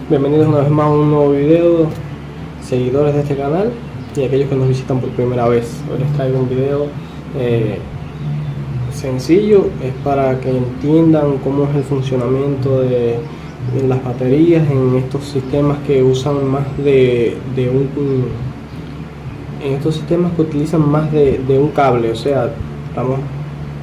Bienvenidos una vez más a un nuevo video, seguidores de este canal y aquellos que nos visitan por primera vez. Hoy les traigo un video sencillo, es para que entiendan cómo es el funcionamiento de las baterías en estos sistemas que usan más en estos sistemas que utilizan más de un cable. O sea,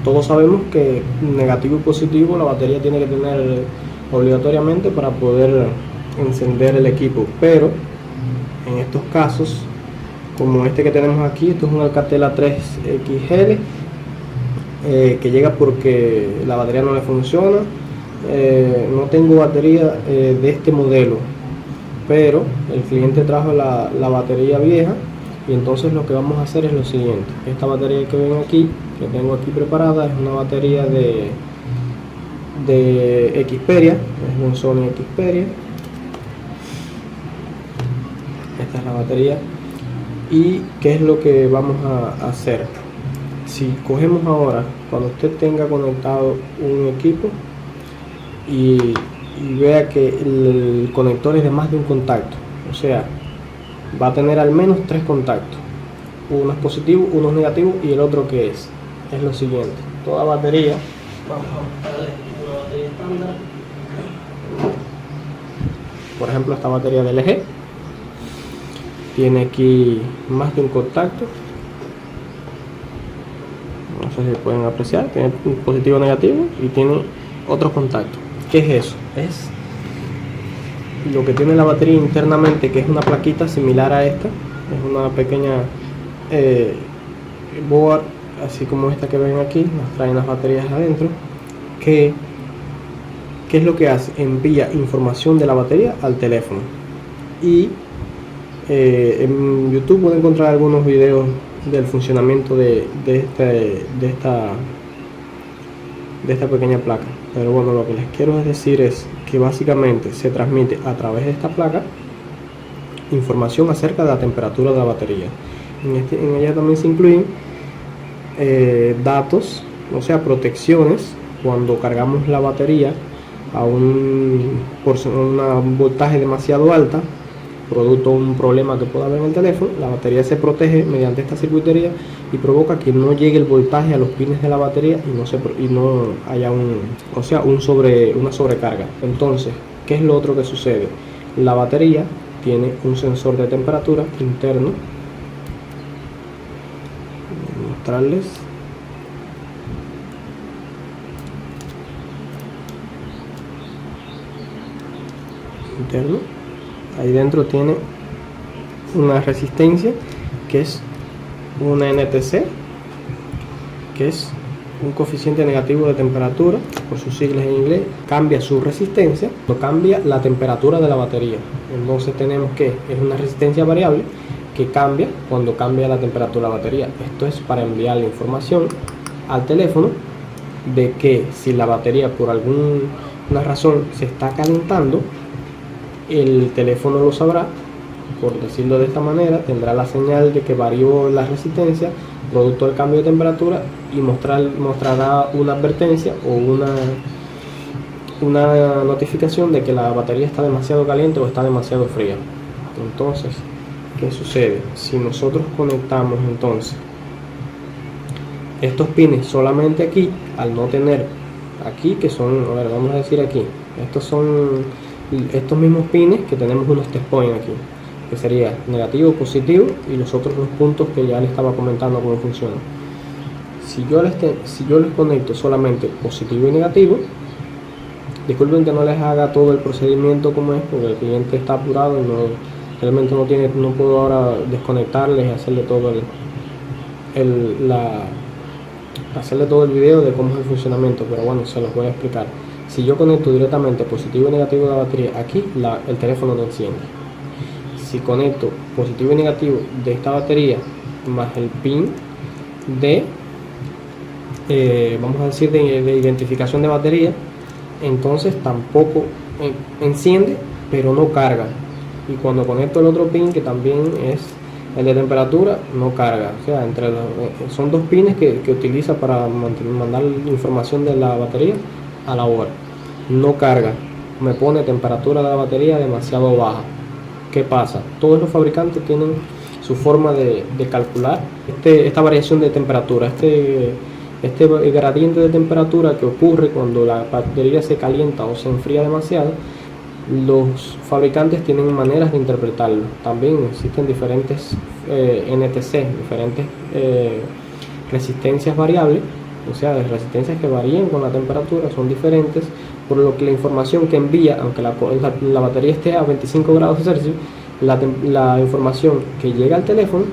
todos sabemos que negativo y positivo la batería tiene que tener obligatoriamente para poder encender el equipo, pero en estos casos como este que tenemos aquí, esto es un Alcatel A3 XL que llega porque la batería no le funciona. No tengo batería de este modelo, pero el cliente trajo la batería vieja, y entonces lo que vamos a hacer es lo siguiente. Esta batería que ven aquí, que tengo aquí preparada, es una batería de Xperia, es un Sony Xperia. Esta es la batería. ¿Y qué es lo que vamos a hacer? Si cogemos ahora, cuando usted tenga conectado un equipo y vea que el conector es de más de un contacto, o sea, va a tener al menos 3 contactos, uno es positivo, uno es negativo y el otro que es lo siguiente. Toda batería, vamos a buscarle una batería estándar, por ejemplo esta batería de LG, tiene aquí más de un contacto, no sé si pueden apreciar, tiene un positivo, negativo y tiene otro contacto. ¿Qué es eso? Es lo que tiene la batería internamente, que es una plaquita similar a esta, es una pequeña board, así como esta que ven aquí, nos traen las baterías adentro, que ¿qué es lo que hace? Envía información de la batería al teléfono. Y en YouTube pueden encontrar algunos videos del funcionamiento de esta pequeña placa, pero bueno, lo que les quiero decir es que básicamente se transmite a través de esta placa información acerca de la temperatura de la batería. En ella también se incluyen datos, o sea, protecciones cuando cargamos la batería a un voltaje demasiado alta, producto de un problema que pueda haber en el teléfono. La batería se protege mediante esta circuitería y provoca que no llegue el voltaje a los pines de la batería y no haya una sobrecarga. Entonces, ¿qué es lo otro que sucede? La batería tiene un sensor de temperatura interno. Voy a mostrarles. Interno. Ahí dentro tiene una resistencia que es una NTC, que es un coeficiente negativo de temperatura, por sus siglas en inglés. Cambia su resistencia, no cambia la temperatura de la batería. Entonces tenemos que es una resistencia variable que cambia cuando cambia la temperatura de la batería. Esto es para enviar la información al teléfono de que si la batería por alguna razón se está calentando, el teléfono lo sabrá, por decirlo de esta manera, tendrá la señal de que varió la resistencia producto del cambio de temperatura y mostrará una advertencia o una notificación de que la batería está demasiado caliente o está demasiado fría. Entonces, ¿qué sucede? Si nosotros conectamos entonces estos pines solamente aquí, al no tener aquí, que son, a ver, vamos a decir aquí, estos mismos pines que tenemos unos test point aquí, que sería negativo, positivo y los otros dos puntos que ya les estaba comentando cómo funciona. Si yo les conecto solamente positivo y negativo, disculpen que no les haga todo el procedimiento como es, porque el cliente está apurado y realmente no puedo ahora desconectarles y hacerle todo el video de cómo es el funcionamiento, pero bueno, se los voy a explicar. Si yo conecto directamente positivo y negativo de la batería aquí, el teléfono no enciende. Si conecto positivo y negativo de esta batería más el pin vamos a decir de identificación de batería, entonces tampoco enciende, pero no carga. Y cuando conecto el otro pin, que también es el de temperatura, no carga. O sea, son dos pines que utiliza para mandar información de la batería a la hora, no carga. me pone temperatura de la batería demasiado baja. ¿Qué pasa? Todos los fabricantes tienen su forma de calcular esta variación de temperatura, este gradiente de temperatura que ocurre cuando la batería se calienta o se enfría demasiado. Los fabricantes tienen maneras de interpretarlo. También existen diferentes NTC, diferentes resistencias variables, o sea, de resistencias que varían con la temperatura, son diferentes, por lo que la información que envía, aunque la batería esté a 25 grados Celsius, la información que llega al teléfono,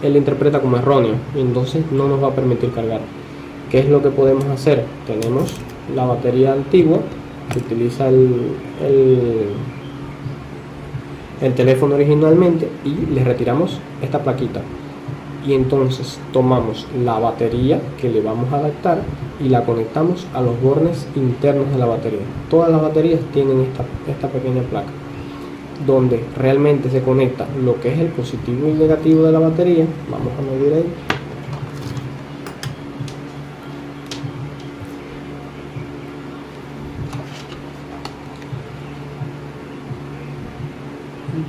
él interpreta como erróneo y entonces no nos va a permitir cargar. ¿Qué es lo que podemos hacer? Tenemos la batería antigua que utiliza el teléfono originalmente y le retiramos esta plaquita, y entonces tomamos la batería que le vamos a adaptar y la conectamos a los bornes internos de la batería. Todas las baterías tienen esta pequeña placa donde realmente se conecta lo que es el positivo y negativo de la batería. Vamos a medir ahí.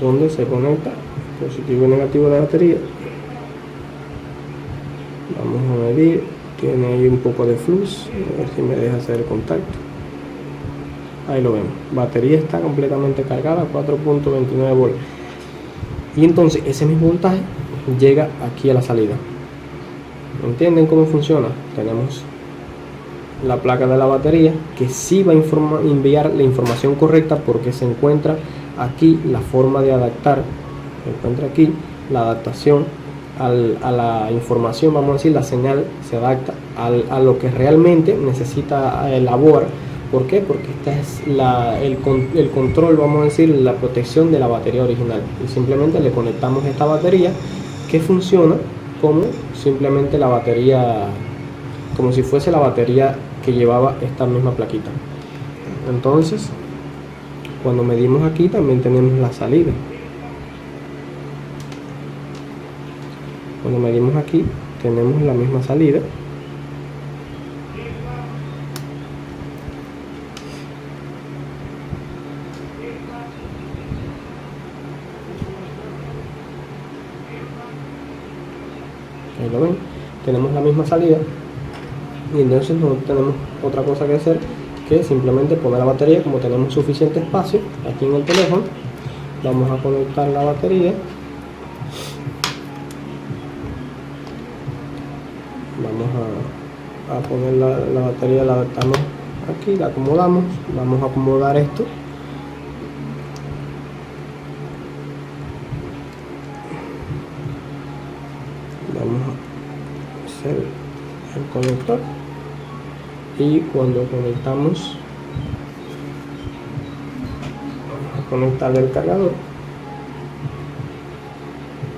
Donde se conecta positivo y negativo de la batería. Vamos a medir, tiene ahí un poco de flux, a ver si me deja hacer el contacto. Ahí lo vemos, batería está completamente cargada, 4.29 volts. Y entonces ese mismo voltaje llega aquí a la salida. ¿Entienden cómo funciona? Tenemos la placa de la batería que sí va a enviar la información correcta, porque se encuentra aquí la forma de adaptar, se encuentra aquí la adaptación a la información, vamos a decir, la señal se adapta a lo que realmente necesita elaborar. ¿Por qué? Porque este es el control, vamos a decir, la protección de la batería original, y simplemente le conectamos esta batería que funciona como simplemente la batería, como si fuese la batería que llevaba esta misma plaquita. Entonces, cuando medimos aquí también tenemos la salida. Cuando medimos aquí tenemos la misma salida. Ahí lo ven, tenemos la misma salida, y entonces no tenemos otra cosa que hacer que simplemente poner la batería. Como tenemos suficiente espacio aquí en el teléfono, vamos a conectar la batería. Vamos a poner la batería, la adaptamos aquí, la acomodamos. Vamos a acomodar esto. Vamos a hacer el conector, y cuando conectamos, vamos a conectar el cargador.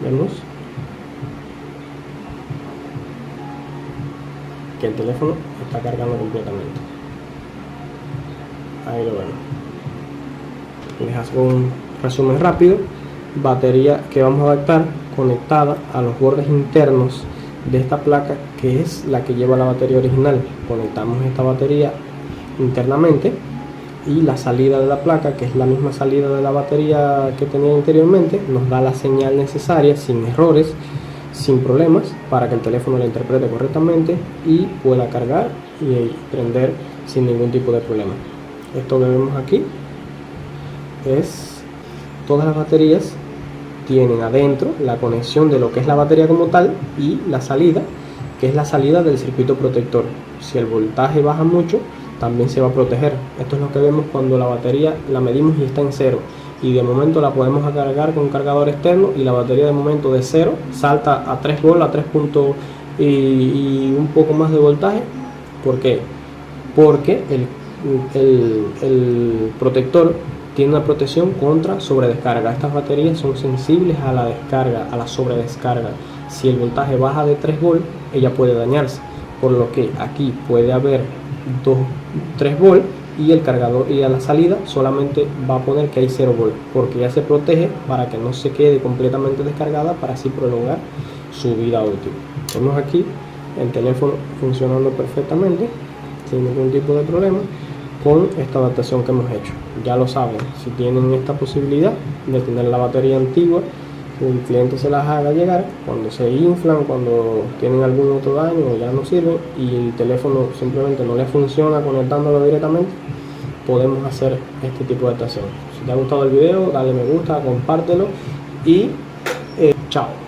Vemos que el teléfono está cargando completamente. Ahí lo vemos. Les hago un resumen rápido. Batería que vamos a adaptar conectada a los bordes internos de esta placa, que es la que lleva la batería original. Conectamos esta batería internamente, y la salida de la placa, que es la misma salida de la batería que tenía anteriormente, nos da la señal necesaria sin errores, sin problemas, para que el teléfono la interprete correctamente y pueda cargar y prender sin ningún tipo de problema. Esto que vemos aquí es todas las baterías tienen adentro la conexión de lo que es la batería como tal, y la salida, que es la salida del circuito protector. Si el voltaje baja mucho, también se va a proteger. Esto es lo que vemos cuando la batería la medimos y está en cero, y de momento la podemos cargar con un cargador externo, y la batería de momento de 0 salta a 3 volts, a 3 puntos y un poco más de voltaje. ¿Por qué? Porque el protector tiene una protección contra sobredescarga. Estas baterías son sensibles a la descarga, a la sobredescarga. Si el voltaje baja de 3 volts, ella puede dañarse, por lo que aquí puede haber 3 volts, y el cargador, y a la salida solamente va a poner que hay 0 volts, porque ya se protege para que no se quede completamente descargada, para así prolongar su vida útil. Vemos aquí el teléfono funcionando perfectamente sin ningún tipo de problema. con esta adaptación que hemos hecho. Ya lo saben, si tienen esta posibilidad de tener la batería antigua, que el cliente se las haga llegar, cuando se inflan, cuando tienen algún otro daño o ya no sirven y el teléfono simplemente no les funciona conectándolo directamente, podemos hacer este tipo de adaptación. Si te ha gustado el video, dale me gusta, compártelo y chao.